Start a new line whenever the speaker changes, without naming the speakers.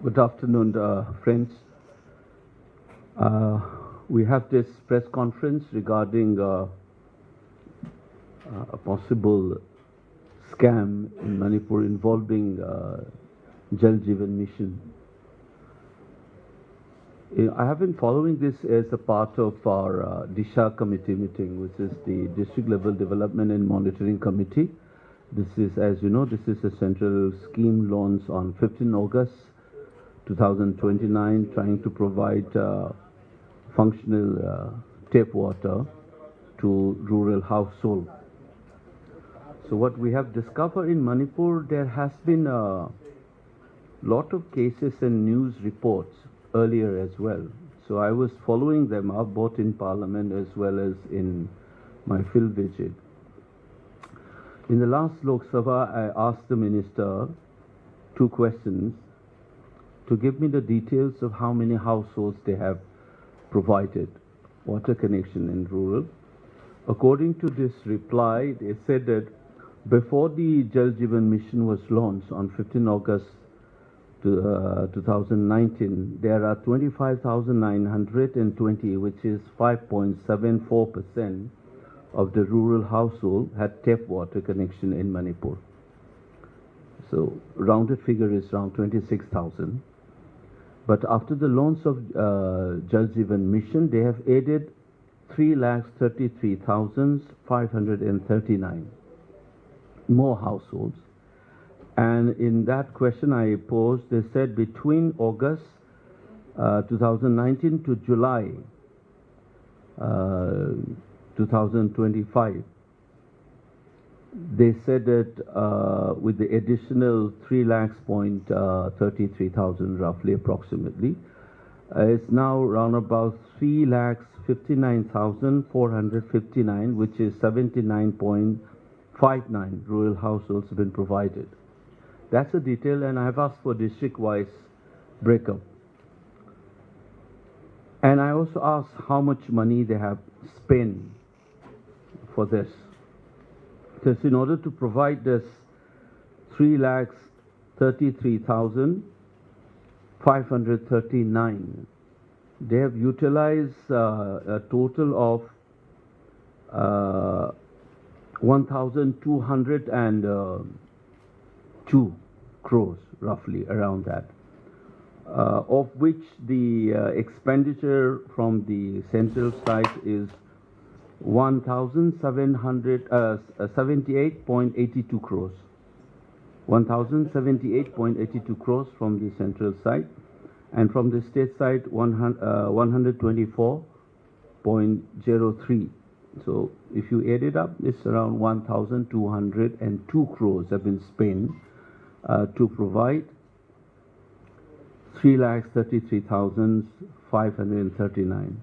Good afternoon, friends. We have this press conference regarding a possible scam in Manipur involving Jal Jeevan mission. I have been following this as a part of our Disha committee meeting, which is the District Level Development and Monitoring Committee. This is, as you know, this is a central scheme launched on 15 August 2029, trying to provide functional tap water to rural households. So what we have discovered in Manipur, there has been a lot of cases and news reports earlier as well. So I was following them up both in Parliament as well as in my field visit. In the last Lok Sabha, I asked the Minister 2 questions to give me the details of how many households they have provided water connection in rural. According to this reply, they said that before the Jal Jeevan mission was launched on 15 August 2019, there are 25,920, which is 5.74% of the rural household had tap water connection in Manipur. So rounded figure is around 26,000. But after the launch of Jal Jeevan mission, they have added 3,33,539 more households. And in that question I posed, they said between August 2019 to July 2025, they said that with the additional 3,33,000 roughly approximately, it's now around about 3,59,459, which is 79.59 rural households have been provided. That's the detail, and I have asked for district-wise breakup. And I also asked how much money they have spent for this. Because in order to provide this 3,33,539, they have utilized a total of 1,202 crores, roughly around that, of which the expenditure from the central site is 1,078.82 crores. 1,078.82 crores from the central site, and from the state side 124.03. So if you add it up, it's around 1,202 crores have been spent to provide 3,33,539.